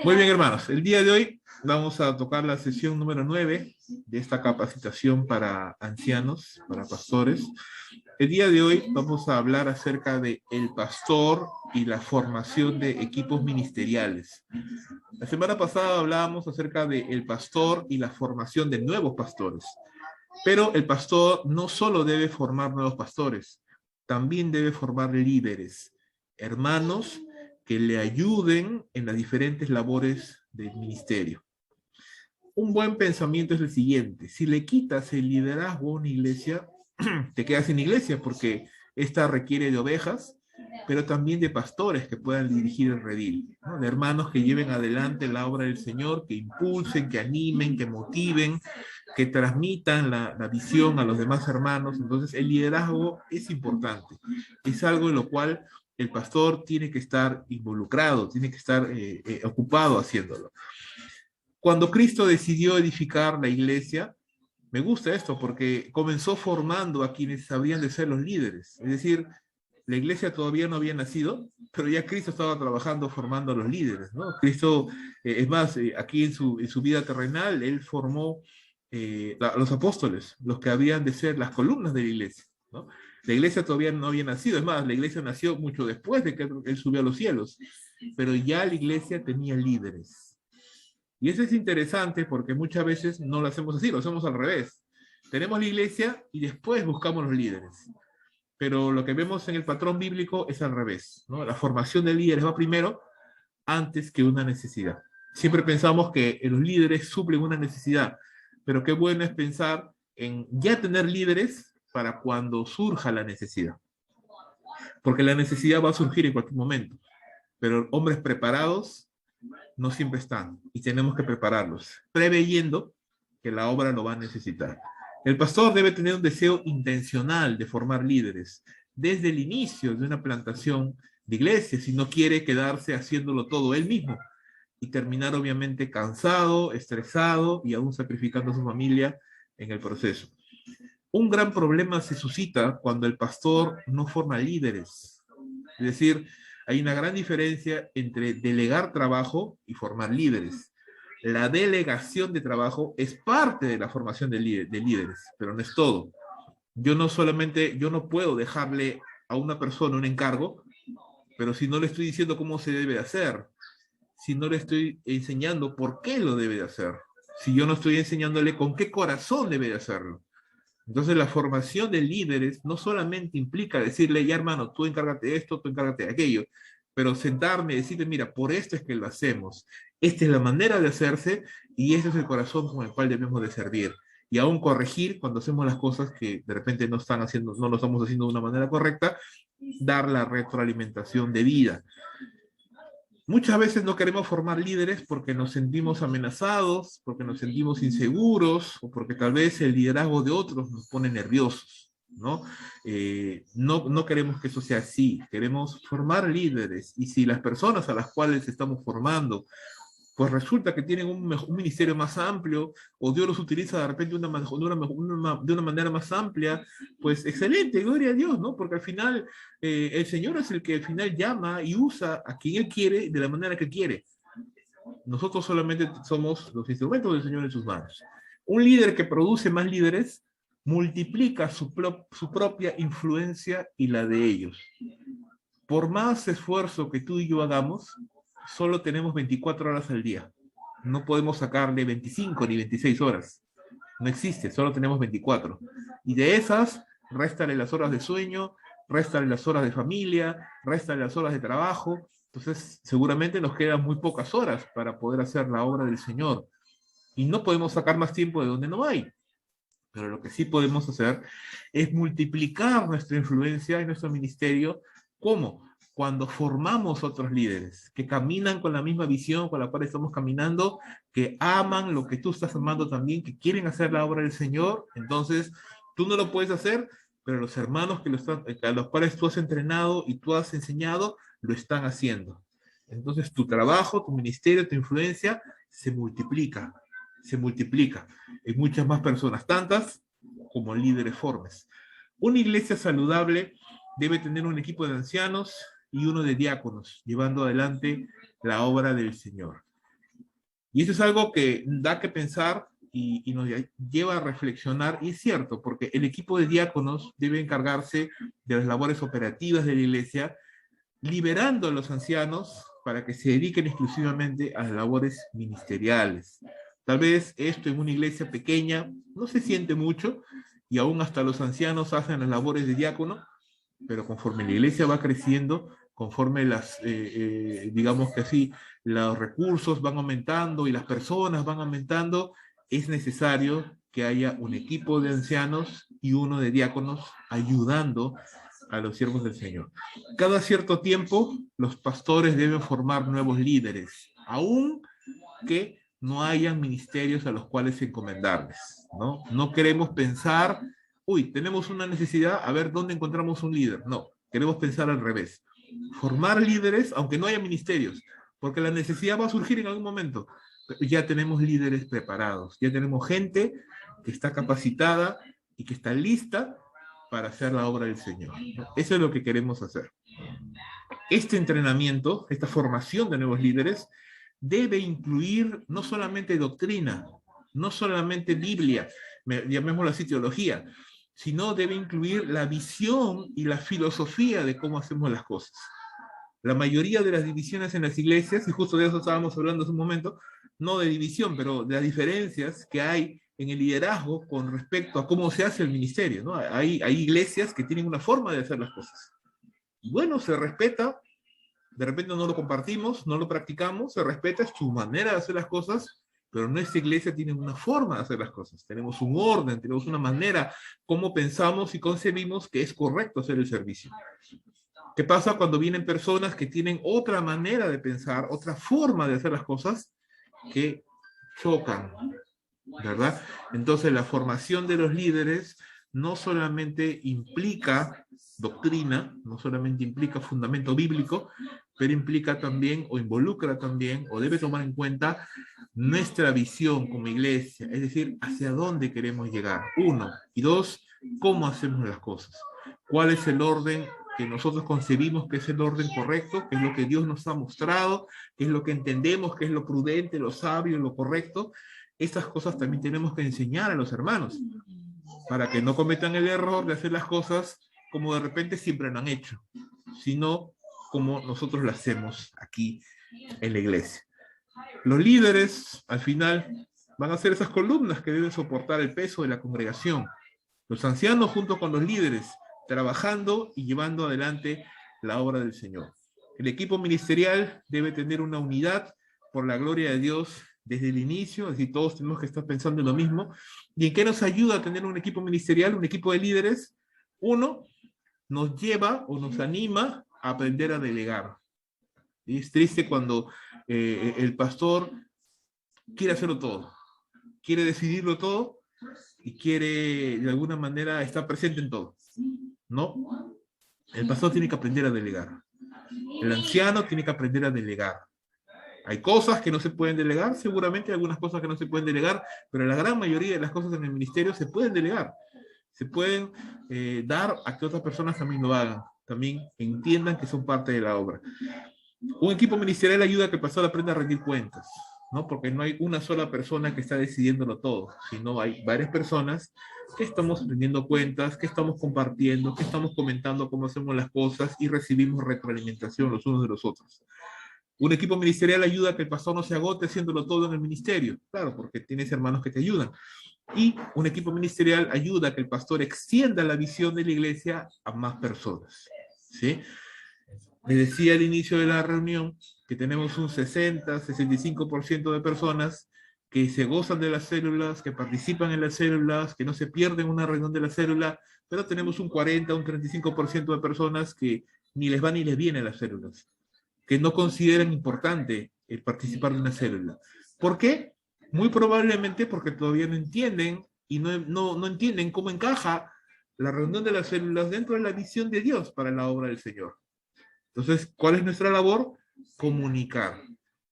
Muy bien, hermanos. El día de hoy vamos a tocar la sesión número 9 de esta capacitación para ancianos, para pastores. El día de hoy vamos a hablar acerca de el pastor y la formación de equipos ministeriales. La semana pasada hablábamos acerca de el pastor y la formación de nuevos pastores. Pero el pastor no solo debe formar nuevos pastores, también debe formar líderes, hermanos que le ayuden en las diferentes labores del ministerio. Un buen pensamiento es el siguiente: si le quitas el liderazgo a una iglesia, te quedas sin iglesia, porque esta requiere de ovejas, pero también de pastores que puedan dirigir el redil, ¿no? De hermanos que lleven adelante la obra del Señor, que impulsen, que animen, que motiven, que transmitan la visión a los demás hermanos. Entonces el liderazgo es importante, es algo en lo cual el pastor tiene que estar involucrado, tiene que estar ocupado haciéndolo. Cuando Cristo decidió edificar la iglesia, me gusta esto porque comenzó formando a quienes habrían de ser los líderes. Es decir, la iglesia todavía no había nacido, pero ya Cristo estaba trabajando formando a los líderes, ¿no? Cristo, es más, aquí en su vida terrenal, él formó los apóstoles, los que habían de ser las columnas de la iglesia, ¿no? La iglesia todavía no había nacido, es más, la iglesia nació mucho después de que él subió a los cielos, pero ya la iglesia tenía líderes. Y eso es interesante porque muchas veces no lo hacemos así, lo hacemos al revés. Tenemos la iglesia y después buscamos los líderes. Pero lo que vemos en el patrón bíblico es al revés, ¿no? La formación de líderes va primero antes que una necesidad. Siempre pensamos que los líderes suplen una necesidad, pero qué bueno es pensar en ya tener líderes para cuando surja la necesidad. Porque la necesidad va a surgir en cualquier momento, pero hombres preparados no siempre están y tenemos que prepararlos, preveyendo que la obra lo va a necesitar. El pastor debe tener un deseo intencional de formar líderes desde el inicio de una plantación de iglesia, si no quiere quedarse haciéndolo todo él mismo y terminar obviamente cansado, estresado y aún sacrificando a su familia en el proceso. Un gran problema se suscita cuando el pastor no forma líderes. Es decir, hay una gran diferencia entre delegar trabajo y formar líderes. La delegación de trabajo es parte de la formación de líderes, pero no es todo. Yo no puedo dejarle a una persona un encargo, pero si no le estoy diciendo cómo se debe hacer, si no le estoy enseñando por qué lo debe de hacer, si yo no estoy enseñándole con qué corazón debe de hacerlo. Entonces la formación de líderes no solamente implica decirle, ya hermano, tú encárgate de esto, tú encárgate de aquello, pero sentarme y decirle, mira, por esto es que lo hacemos, esta es la manera de hacerse y ese es el corazón con el cual debemos de servir. Y aún corregir cuando hacemos las cosas que de repente no lo estamos haciendo de una manera correcta, dar la retroalimentación debida. Muchas veces no queremos formar líderes porque nos sentimos amenazados, porque nos sentimos inseguros o porque tal vez el liderazgo de otros nos pone nerviosos, ¿no? No queremos que eso sea así, queremos formar líderes y si las personas a las cuales estamos formando pues resulta que tienen un ministerio más amplio, o Dios los utiliza de repente de una manera más amplia, pues excelente, gloria a Dios, ¿no? Porque al final el Señor es el que al final llama y usa a quien Él quiere de la manera que quiere. Nosotros solamente somos los instrumentos del Señor en sus manos. Un líder que produce más líderes multiplica su propia influencia y la de ellos. Por más esfuerzo que tú y yo hagamos, solo tenemos 24 horas al día. No podemos sacarle 25 ni 26 horas. No existe, solo tenemos 24. Y de esas, réstale las horas de sueño, réstale las horas de familia, réstale las horas de trabajo. Entonces, seguramente nos quedan muy pocas horas para poder hacer la obra del Señor. Y no podemos sacar más tiempo de donde no hay. Pero lo que sí podemos hacer es multiplicar nuestra influencia en nuestro ministerio. ¿Cómo? Cuando formamos otros líderes que caminan con la misma visión con la cual estamos caminando, que aman lo que tú estás amando también, que quieren hacer la obra del Señor. Entonces, tú no lo puedes hacer, pero los hermanos a los cuales tú has entrenado y tú has enseñado, lo están haciendo. Entonces, tu trabajo, tu ministerio, tu influencia se multiplica. En muchas más personas, tantas como líderes formes. Una iglesia saludable debe tener un equipo de ancianos y uno de diáconos, llevando adelante la obra del Señor. Y eso es algo que da que pensar y nos lleva a reflexionar, y es cierto, porque el equipo de diáconos debe encargarse de las labores operativas de la iglesia, liberando a los ancianos para que se dediquen exclusivamente a las labores ministeriales. Tal vez esto en una iglesia pequeña no se siente mucho, y aún hasta los ancianos hacen las labores de diácono, pero conforme la iglesia va creciendo, conforme digamos que así, los recursos van aumentando y las personas van aumentando, es necesario que haya un equipo de ancianos y uno de diáconos ayudando a los siervos del Señor. Cada cierto tiempo, los pastores deben formar nuevos líderes, aún que no hayan ministerios a los cuales encomendarles, ¿no? No queremos pensar, uy, tenemos una necesidad, a ver dónde encontramos un líder. No, queremos pensar al revés. Formar líderes, aunque no haya ministerios, porque la necesidad va a surgir en algún momento. Ya tenemos líderes preparados, ya tenemos gente que está capacitada y que está lista para hacer la obra del Señor. Eso es lo que queremos hacer. Este entrenamiento, esta formación de nuevos líderes, debe incluir no solamente doctrina, no solamente Biblia, llamémoslo así teología, sino debe incluir la visión y la filosofía de cómo hacemos las cosas. La mayoría de las divisiones en las iglesias, y justo de eso estábamos hablando hace un momento, no de división, pero de las diferencias que hay en el liderazgo con respecto a cómo se hace el ministerio, ¿no? Hay iglesias que tienen una forma de hacer las cosas. Bueno, se respeta, de repente no lo compartimos, no lo practicamos, se respeta, es su manera de hacer las cosas, pero nuestra iglesia tiene una forma de hacer las cosas, tenemos un orden, tenemos una manera, cómo pensamos y concebimos que es correcto hacer el servicio. ¿Qué pasa cuando vienen personas que tienen otra manera de pensar, otra forma de hacer las cosas, que chocan, ¿verdad? Entonces la formación de los líderes no solamente implica doctrina, no solamente implica fundamento bíblico, pero implica también o involucra también o debe tomar en cuenta nuestra visión como iglesia, es decir, hacia dónde queremos llegar, uno, y dos, cómo hacemos las cosas, cuál es el orden que nosotros concebimos que es el orden correcto, que es lo que Dios nos ha mostrado, que es lo que entendemos que es lo prudente, lo sabio, lo correcto. Estas cosas también tenemos que enseñar a los hermanos, para que no cometan el error de hacer las cosas como de repente siempre lo han hecho, sino como nosotros lo hacemos aquí en la iglesia. Los líderes, al final, van a ser esas columnas que deben soportar el peso de la congregación. Los ancianos junto con los líderes, trabajando y llevando adelante la obra del Señor. El equipo ministerial debe tener una unidad por la gloria de Dios desde el inicio, así todos tenemos que estar pensando en lo mismo. ¿Y en qué nos ayuda a tener un equipo ministerial, un equipo de líderes? Uno, nos lleva o nos anima a aprender a delegar. Y es triste cuando el pastor quiere hacerlo todo, quiere decidirlo todo y quiere de alguna manera estar presente en todo. No, el pastor tiene que aprender a delegar. El anciano tiene que aprender a delegar. Hay cosas que no se pueden delegar, seguramente hay algunas cosas que no se pueden delegar, pero la gran mayoría de las cosas en el ministerio se pueden delegar. Se pueden dar a que otras personas también lo hagan, también entiendan que son parte de la obra. Un equipo ministerial ayuda a que el pastor aprenda a rendir cuentas, ¿no? Porque no hay una sola persona que está decidiéndolo todo, sino hay varias personas que estamos rindiendo cuentas, que estamos compartiendo, que estamos comentando cómo hacemos las cosas y recibimos retroalimentación los unos de los otros. Un equipo ministerial ayuda a que el pastor no se agote haciéndolo todo en el ministerio, claro, porque tienes hermanos que te ayudan. Y un equipo ministerial ayuda a que el pastor extienda la visión de la iglesia a más personas, ¿sí? Les decía al inicio de la reunión que tenemos un 60-65% de personas que se gozan de las células, que participan en las células, que no se pierden una reunión de la célula, pero tenemos un 35% de personas que ni les va ni les viene las células, que no consideran importante el participar de una célula. ¿Por qué? Muy probablemente porque todavía no entienden y no entienden cómo encaja la reunión de las células dentro de la visión de Dios para la obra del Señor. Entonces, ¿cuál es nuestra labor? Comunicar.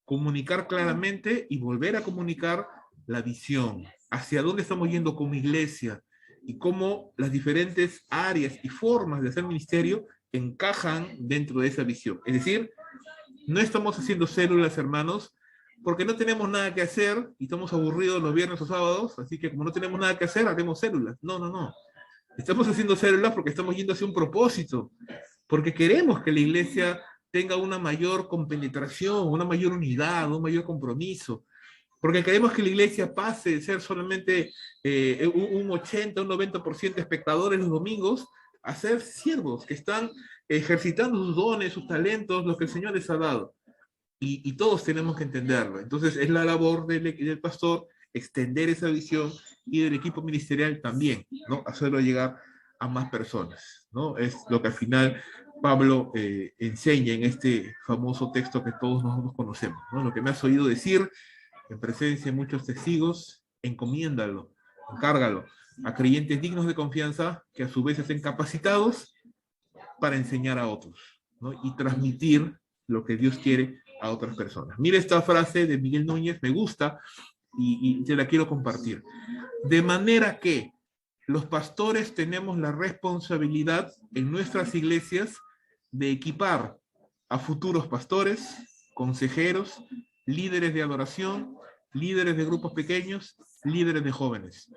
Comunicar claramente y volver a comunicar la visión, hacia dónde estamos yendo como iglesia y cómo las diferentes áreas y formas de hacer ministerio encajan dentro de esa visión. Es decir, no estamos haciendo células, hermanos, porque no tenemos nada que hacer y estamos aburridos los viernes o sábados, así que como no tenemos nada que hacer, haremos células. No, no, no. Estamos haciendo células porque estamos yendo hacia un propósito, porque queremos que la iglesia tenga una mayor compenetración, una mayor unidad, un mayor compromiso, porque queremos que la iglesia pase de ser solamente un 80, un 90% espectadores los domingos, a ser siervos que están ejercitando sus dones, sus talentos, lo que el Señor les ha dado. Y todos tenemos que entenderlo. Entonces es la labor del pastor extender esa visión y del equipo ministerial también, ¿no? Hacerlo llegar a más personas, ¿no? Es lo que al final Pablo enseña en este famoso texto que todos nosotros conocemos, ¿no? Lo que me has oído decir en presencia de muchos testigos, encomiéndalo, encárgalo a creyentes dignos de confianza que a su vez estén capacitados para enseñar a otros, ¿no? Y transmitir lo que Dios quiere a otras personas. Mira esta frase de Miguel Núñez, me gusta y te la quiero compartir. De manera que los pastores tenemos la responsabilidad en nuestras iglesias de equipar a futuros pastores, consejeros, líderes de adoración, líderes de grupos pequeños, líderes de jóvenes.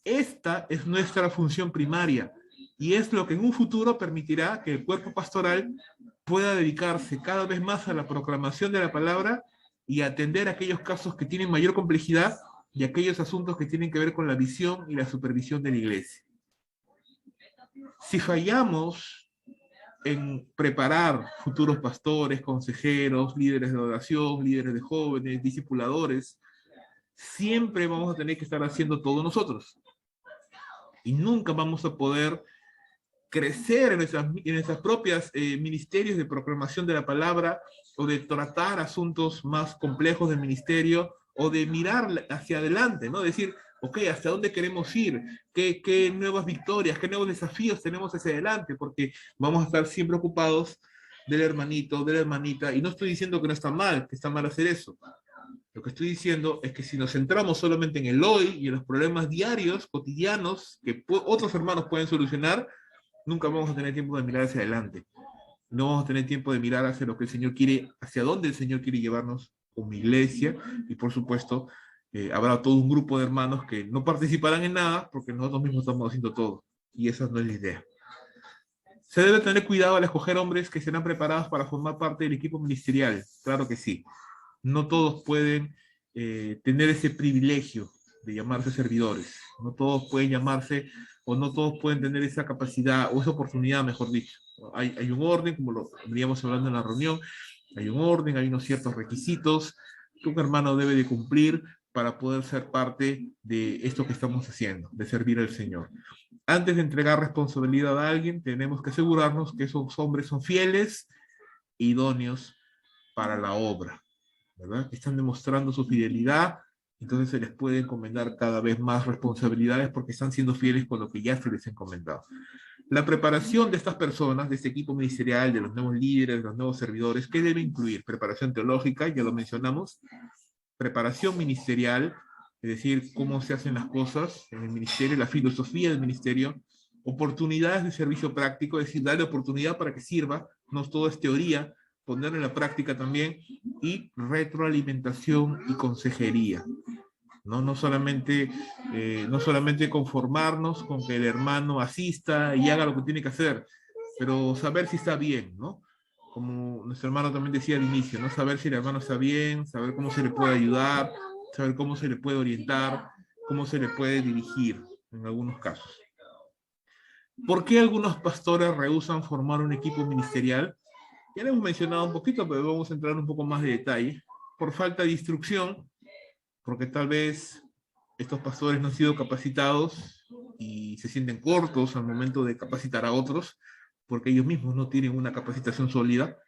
Esta es nuestra función primaria y es lo que en un futuro permitirá que el cuerpo pastoral pueda dedicarse cada vez más a la proclamación de la palabra y atender aquellos casos que tienen mayor complejidad y aquellos asuntos que tienen que ver con la visión y la supervisión de la iglesia. Si fallamos en preparar futuros pastores, consejeros, líderes de adoración, líderes de jóvenes, discipuladores, siempre vamos a tener que estar haciendo todo nosotros. Y nunca vamos a poder crecer en nuestras propias ministerios de proclamación de la palabra o de tratar asuntos más complejos del ministerio o de mirar hacia adelante, ¿no? Decir, ok, ¿hasta dónde queremos ir? ¿Qué nuevas victorias, qué nuevos desafíos tenemos hacia adelante? Porque vamos a estar siempre ocupados del hermanito, de la hermanita, y no estoy diciendo que no está mal, que está mal hacer eso. Lo que estoy diciendo es que si nos centramos solamente en el hoy y en los problemas diarios, cotidianos, que otros hermanos pueden solucionar, nunca vamos a tener tiempo de mirar hacia adelante. No vamos a tener tiempo de mirar hacia lo que el Señor quiere, hacia dónde el Señor quiere llevarnos como iglesia, y por supuesto, habrá todo un grupo de hermanos que no participarán en nada porque nosotros mismos estamos haciendo todo, y esa no es la idea. Se debe tener cuidado al escoger hombres que serán preparados para formar parte del equipo ministerial, claro que sí. No todos pueden tener ese privilegio de llamarse servidores, no todos pueden llamarse, o no todos pueden tener esa capacidad, o esa oportunidad, mejor dicho. Hay un orden, como lo veníamos hablando en la reunión, hay un orden, hay unos ciertos requisitos que un hermano debe de cumplir para poder ser parte de esto que estamos haciendo, de servir al Señor. Antes de entregar responsabilidad a alguien, tenemos que asegurarnos que esos hombres son fieles, idóneos para la obra, ¿verdad? Están demostrando su fidelidad, entonces se les puede encomendar cada vez más responsabilidades porque están siendo fieles con lo que ya se les ha encomendado. La preparación de estas personas, de este equipo ministerial, de los nuevos líderes, de los nuevos servidores, ¿qué debe incluir? Preparación teológica, ya lo mencionamos, preparación ministerial, es decir, cómo se hacen las cosas en el ministerio, la filosofía del ministerio, oportunidades de servicio práctico, es decir, darle oportunidad para que sirva, no todo es teoría, ponerlo en la práctica también, y retroalimentación y consejería. No solamente conformarnos con que el hermano asista y haga lo que tiene que hacer, pero saber si está bien, ¿no? Como nuestro hermano también decía al inicio, ¿no? Saber si el hermano está bien, saber cómo se le puede ayudar, saber cómo se le puede orientar, cómo se le puede dirigir en algunos casos. ¿Por qué algunos pastores rehúsan formar un equipo ministerial? Ya lo hemos mencionado un poquito, pero vamos a entrar un poco más de detalle. Por falta de instrucción, porque tal vez estos pastores no han sido capacitados y se sienten cortos al momento de capacitar a otros, porque ellos mismos no tienen una capacitación sólida.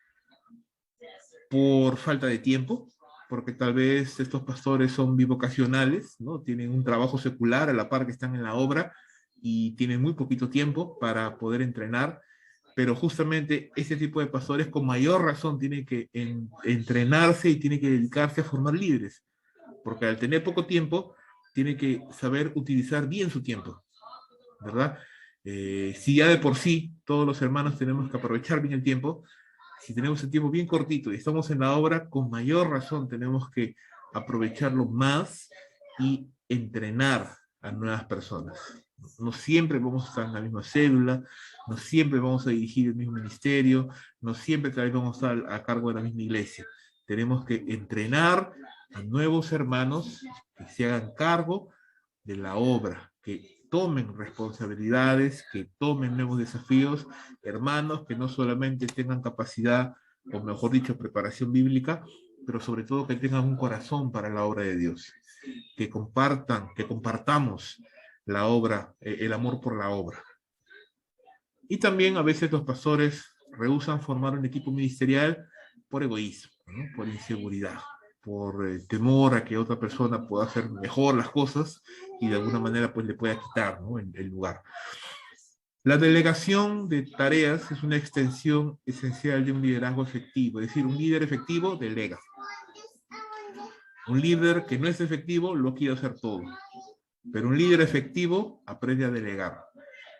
Por falta de tiempo, porque tal vez estos pastores son bivocacionales, ¿no? Tienen un trabajo secular a la par que están en la obra y tienen muy poquito tiempo para poder entrenar, pero justamente ese tipo de pastores con mayor razón tienen que entrenarse y tienen que dedicarse a formar líderes, porque al tener poco tiempo, tiene que saber utilizar bien su tiempo, ¿verdad? Si ya de por sí todos los hermanos tenemos que aprovechar bien el tiempo, si tenemos el tiempo bien cortito y estamos en la obra, con mayor razón tenemos que aprovecharlo más y entrenar a nuevas personas. No siempre vamos a estar en la misma célula, no siempre vamos a dirigir el mismo ministerio, no siempre tal vez vamos a estar a cargo de la misma iglesia. Tenemos que entrenar a nuevos hermanos que se hagan cargo de la obra, que tomen responsabilidades, que tomen nuevos desafíos, hermanos que no solamente tengan capacidad, o mejor dicho, preparación bíblica, pero sobre todo que tengan un corazón para la obra de Dios, que compartan, que compartamos la obra, el amor por la obra. Y también a veces los pastores rehúsan formar un equipo ministerial por egoísmo, ¿no? Por inseguridad, por temor a que otra persona pueda hacer mejor las cosas y de alguna manera pues le pueda quitar, ¿no?, el lugar. La delegación de tareas es una extensión esencial de un liderazgo efectivo, es decir, un líder efectivo delega. Un líder que no es efectivo lo quiere hacer todo, pero un líder efectivo aprende a delegar.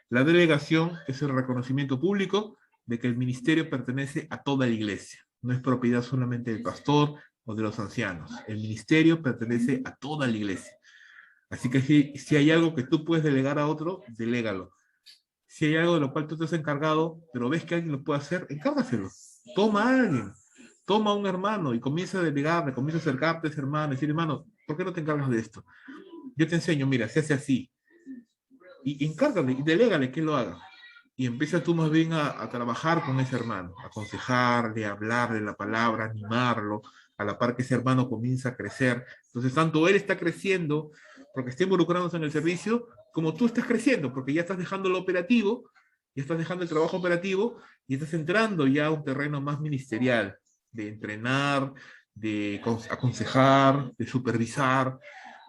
La delegación es el reconocimiento público de que el ministerio pertenece a toda la iglesia. No es propiedad solamente del pastor o de los ancianos. El ministerio pertenece a toda la iglesia. Así que si hay algo que tú puedes delegar a otro, delégalo. Si hay algo de lo cual tú te has encargado, pero ves que alguien lo puede hacer, encárgaselo. Toma a alguien. Toma a un hermano y comienza a delegarle, comienza a acercarte a ese hermano y decir, hermano, ¿por qué no te encargas de esto? Yo te enseño, mira, se hace así. Y encárgale y delégale que lo haga. Y empieza tú más bien a trabajar con ese hermano, a aconsejarle, a hablarle la palabra, a animarlo, a la par que ese hermano comienza a crecer. Entonces, tanto él está creciendo porque está involucrándose en el servicio, como tú estás creciendo, porque ya estás dejando lo operativo, ya estás dejando el trabajo operativo y estás entrando ya a un terreno más ministerial, de entrenar, de aconsejar, de supervisar,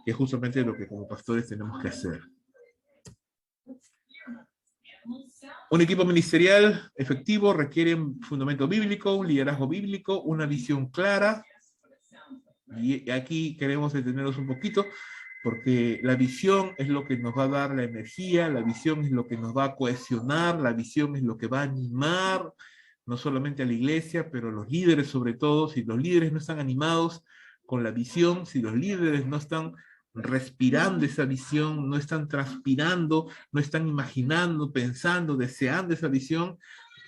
que es justamente lo que como pastores tenemos que hacer. Un equipo ministerial efectivo requiere un fundamento bíblico, un liderazgo bíblico, una visión clara. Y aquí queremos detenernos un poquito, porque la visión es lo que nos va a dar la energía, la visión es lo que nos va a cohesionar, la visión es lo que va a animar, no solamente a la iglesia, pero a los líderes sobre todo. Si los líderes no están animados con la visión, si los líderes no están respirando esa visión, no están transpirando, no están imaginando, pensando, deseando esa visión,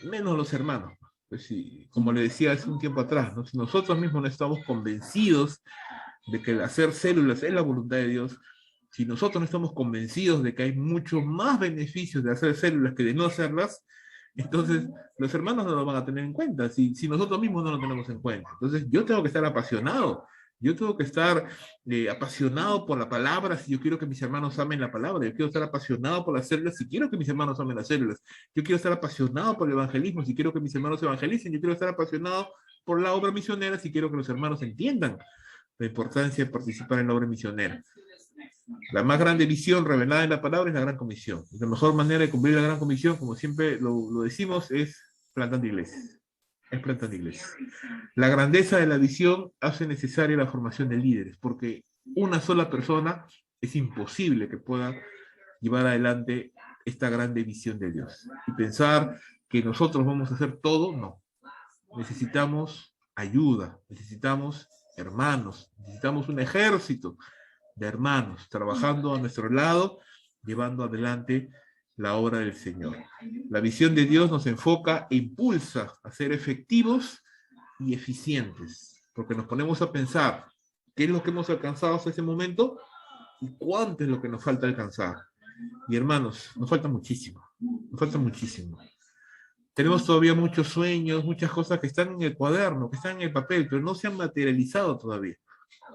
menos los hermanos. Pues sí, como le decía hace un tiempo atrás, ¿no? Si nosotros mismos no estamos convencidos de que el hacer células es la voluntad de Dios, si nosotros no estamos convencidos de que hay muchos más beneficios de hacer células que de no hacerlas, entonces los hermanos no lo van a tener en cuenta, si nosotros mismos no lo tenemos en cuenta. Entonces yo tengo que estar apasionado, yo tengo que estar apasionado por la palabra si yo quiero que mis hermanos amen la palabra, yo quiero estar apasionado por las células si quiero que mis hermanos amen las células, yo quiero estar apasionado por el evangelismo si quiero que mis hermanos evangelicen, yo quiero estar apasionado por la obra misionera si quiero que los hermanos entiendan la importancia de participar en la obra misionera. La más grande visión revelada en la palabra es la gran comisión. Y la mejor manera de cumplir la gran comisión, como siempre lo decimos, es plantando iglesias. Es plantando iglesias. La grandeza de la visión hace necesaria la formación de líderes, porque una sola persona es imposible que pueda llevar adelante esta grande visión de Dios. Y pensar que nosotros vamos a hacer todo, no. Necesitamos ayuda, necesitamos hermanos, necesitamos un ejército de hermanos trabajando a nuestro lado, llevando adelante la obra del Señor. La visión de Dios nos enfoca e impulsa a ser efectivos y eficientes, porque nos ponemos a pensar qué es lo que hemos alcanzado hasta ese momento y cuánto es lo que nos falta alcanzar. Y hermanos, nos falta muchísimo, nos falta muchísimo. Tenemos todavía muchos sueños, muchas cosas que están en el cuaderno, que están en el papel, pero no se han materializado todavía.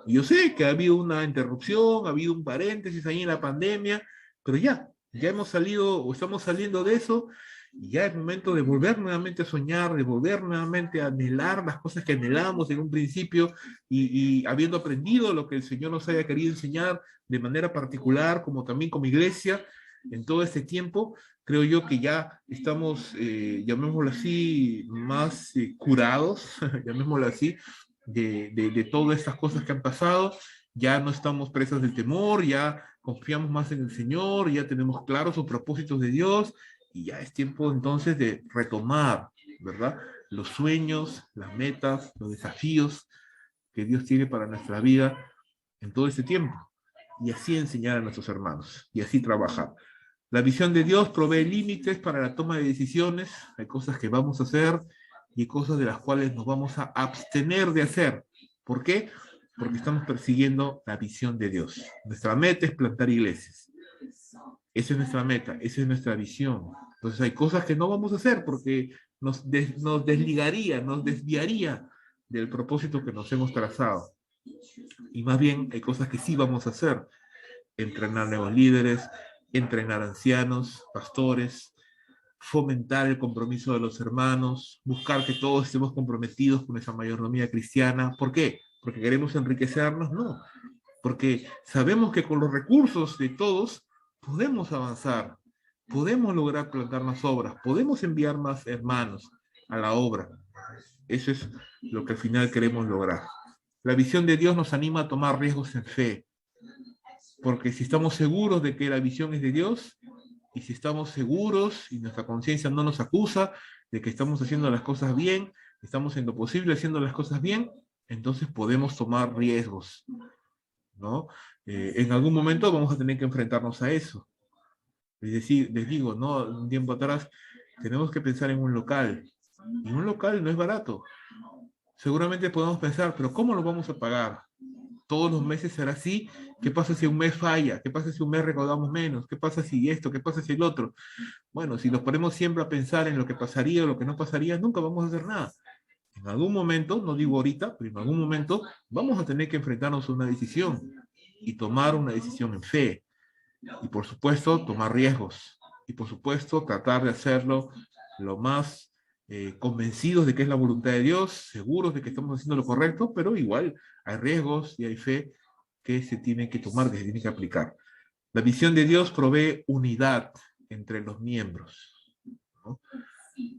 Y yo sé que ha habido una interrupción, ha habido un paréntesis ahí en la pandemia, pero ya hemos salido o estamos saliendo de eso y ya es momento de volver nuevamente a soñar, de volver nuevamente a anhelar las cosas que anhelamos en un principio y habiendo aprendido lo que el Señor nos haya querido enseñar de manera particular, como también como iglesia, en todo este tiempo, creo yo que ya estamos, llamémoslo así, más curados, llamémoslo así, de todas estas cosas que han pasado ya no estamos presas del temor, ya confiamos más en el Señor, ya tenemos claros sus propósitos de Dios, y ya es tiempo entonces de retomar, ¿verdad? Los sueños, las metas, los desafíos que Dios tiene para nuestra vida en todo este tiempo. Y así enseñar a nuestros hermanos, y así trabajar. La visión de Dios provee límites para la toma de decisiones. Hay cosas que vamos a hacer y cosas de las cuales nos vamos a abstener de hacer. ¿Por qué? Porque estamos persiguiendo la visión de Dios. Nuestra meta es plantar iglesias. Esa es nuestra meta, esa es nuestra visión. Entonces hay cosas que no vamos a hacer porque nos desligaría, nos desviaría del propósito que nos hemos trazado. Y más bien hay cosas que sí vamos a hacer. Entrenar nuevos líderes, entrenar ancianos, pastores, fomentar el compromiso de los hermanos, buscar que todos estemos comprometidos con esa mayordomía cristiana. ¿Por qué? ¿Porque queremos enriquecernos? No, porque sabemos que con los recursos de todos podemos avanzar, podemos lograr plantar más obras, podemos enviar más hermanos a la obra. Eso es lo que al final queremos lograr. La visión de Dios nos anima a tomar riesgos en fe, porque si estamos seguros de que la visión es de Dios, y si estamos seguros y nuestra conciencia no nos acusa de que estamos haciendo las cosas bien, estamos en lo posible haciendo las cosas bien, entonces podemos tomar riesgos, ¿no? En algún momento vamos a tener que enfrentarnos a eso. Es decir, les digo, ¿no? Un tiempo atrás tenemos que pensar en un local, y un local no es barato. Seguramente podemos pensar, pero ¿cómo lo vamos a pagar? Todos los meses será así. ¿Qué pasa si un mes falla? ¿Qué pasa si un mes recaudamos menos? ¿Qué pasa si esto? ¿Qué pasa si el otro? Bueno, si nos ponemos siempre a pensar en lo que pasaría o lo que no pasaría, nunca vamos a hacer nada. En algún momento, no digo ahorita, pero en algún momento vamos a tener que enfrentarnos a una decisión y tomar una decisión en fe. Y por supuesto, tomar riesgos. Y por supuesto, tratar de hacerlo lo más convencidos de que es la voluntad de Dios, seguros de que estamos haciendo lo correcto, pero igual hay riesgos y hay fe que se tiene que tomar, que se tiene que aplicar. La visión de Dios provee unidad entre los miembros, ¿no?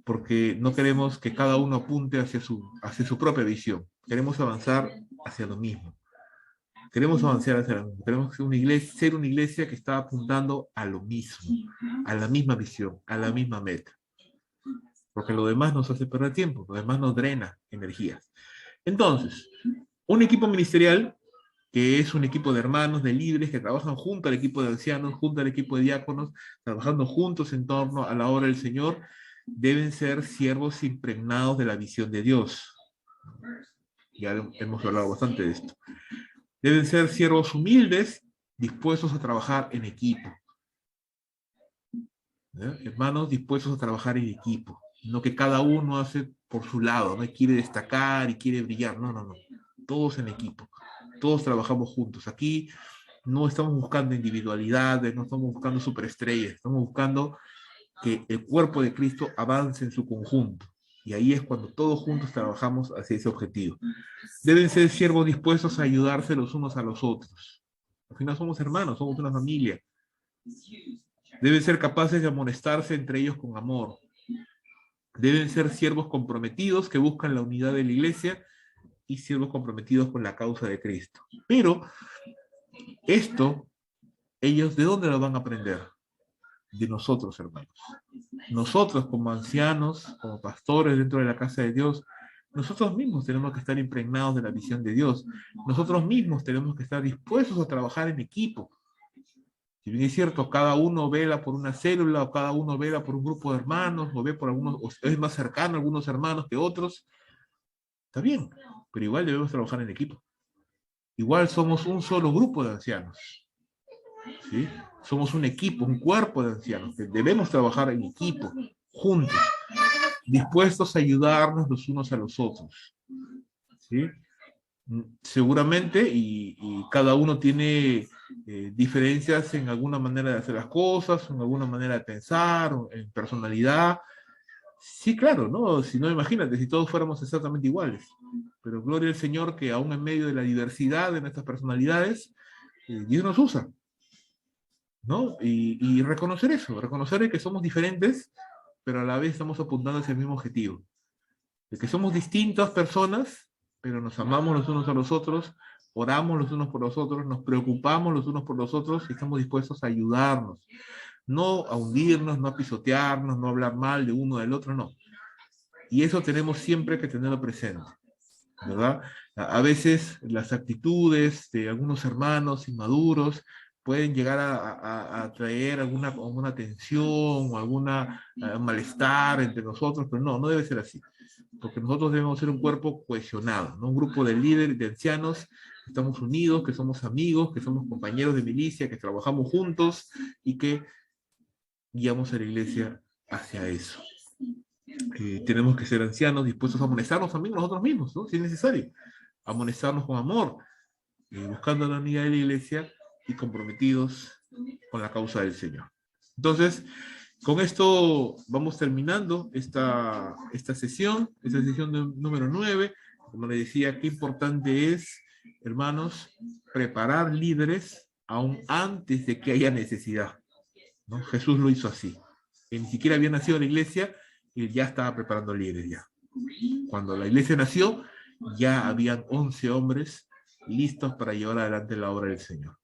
Porque no queremos que cada uno apunte hacia su propia visión. Queremos avanzar hacia lo mismo. Queremos avanzar hacia lo mismo. Queremos ser una iglesia que está apuntando a lo mismo, a la misma visión, a la misma meta. Porque lo demás nos hace perder tiempo, lo demás nos drena energías. Entonces, un equipo ministerial, que es un equipo de hermanos, de líderes que trabajan junto al equipo de ancianos, junto al equipo de diáconos, trabajando juntos en torno a la obra del Señor, deben ser siervos impregnados de la visión de Dios. Ya hemos hablado bastante de esto. Deben ser siervos humildes, dispuestos a trabajar en equipo. Hermanos dispuestos a trabajar en equipo. No que cada uno hace por su lado, no quiere destacar y quiere brillar. No, no, no. Todos en equipo. Todos trabajamos juntos. Aquí no estamos buscando individualidades, no estamos buscando superestrellas, estamos buscando que el cuerpo de Cristo avance en su conjunto. Y ahí es cuando todos juntos trabajamos hacia ese objetivo. Deben ser siervos dispuestos a ayudarse los unos a los otros. Al final somos hermanos, somos una familia. Deben ser capaces de amonestarse entre ellos con amor. Deben ser siervos comprometidos que buscan la unidad de la iglesia y siervos comprometidos con la causa de Cristo. Pero esto, ellos, ¿de dónde lo van a aprender? De nosotros, hermanos. Nosotros como ancianos, como pastores dentro de la casa de Dios, nosotros mismos tenemos que estar impregnados de la visión de Dios. Nosotros mismos tenemos que estar dispuestos a trabajar en equipo. Si bien es cierto, cada uno vela por una célula, o cada uno vela por un grupo de hermanos, o ve por algunos, o es más cercano a algunos hermanos que otros, está bien, pero igual debemos trabajar en equipo. Igual somos un solo grupo de ancianos, ¿sí? Somos un equipo, un cuerpo de ancianos, que debemos trabajar en equipo, juntos, dispuestos a ayudarnos los unos a los otros, ¿sí? Seguramente, y cada uno tiene diferencias en alguna manera de hacer las cosas, en alguna manera de pensar, en personalidad. Sí, claro, ¿no? Si no, imagínate, si todos fuéramos exactamente iguales. Pero gloria al Señor que aún en medio de la diversidad de nuestras personalidades, Dios nos usa, ¿no? Y reconocer eso, reconocer que somos diferentes, pero a la vez estamos apuntando hacia el mismo objetivo. De que somos distintas personas, pero nos amamos los unos a los otros oramos los unos por los otros, nos preocupamos los unos por los otros y estamos dispuestos a ayudarnos. No a hundirnos, no a pisotearnos, no a hablar mal de uno del otro, no. Y eso tenemos siempre que tenerlo presente, ¿verdad? A veces las actitudes de algunos hermanos inmaduros pueden llegar a traer alguna tensión o alguna malestar entre nosotros, pero no debe ser así, porque nosotros debemos ser un cuerpo cohesionado, ¿no? Un grupo de líderes, de ancianos, que estamos unidos, que somos amigos, que somos compañeros de milicia, que trabajamos juntos y que guiamos a la iglesia hacia eso. Tenemos que ser ancianos dispuestos a amonestarnos también nosotros mismos, ¿no? Si es necesario, amonestarnos con amor, buscando la unidad de la iglesia y comprometidos con la causa del Señor. Entonces, con esto vamos terminando esta sesión número 9. Como les decía, qué importante es, hermanos, preparar líderes aún antes de que haya necesidad, ¿no? Jesús lo hizo así. Que ni siquiera había nacido la iglesia y ya estaba preparando líderes ya. Cuando la iglesia nació, ya habían 11 hombres listos para llevar adelante la obra del Señor,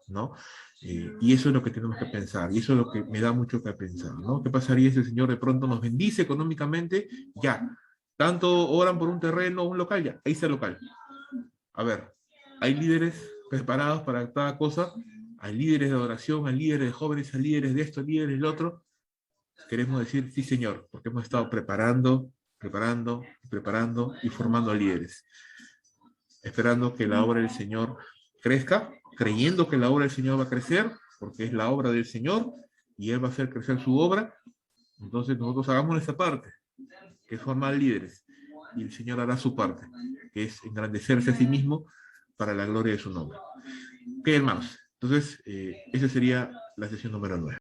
¿no? Y eso es lo que tenemos que pensar, y eso es lo que me da mucho que pensar, ¿no? ¿Qué pasaría si el Señor de pronto nos bendice económicamente? Ya. Tanto oran por un terreno, un local, ya. Ahí está el local. A ver, hay líderes preparados para cada cosa, hay líderes de adoración, hay líderes de jóvenes, hay líderes de esto, líderes del otro. Queremos decir, sí, Señor, porque hemos estado preparando y formando líderes, esperando que la obra del Señor crezca, creyendo que la obra del Señor va a crecer, porque es la obra del Señor, y Él va a hacer crecer su obra. Entonces nosotros hagamos esa parte, que es formar líderes, y el Señor hará su parte, que es engrandecerse a sí mismo para la gloria de su nombre. Ok, hermanos, entonces esa sería la sesión número 9.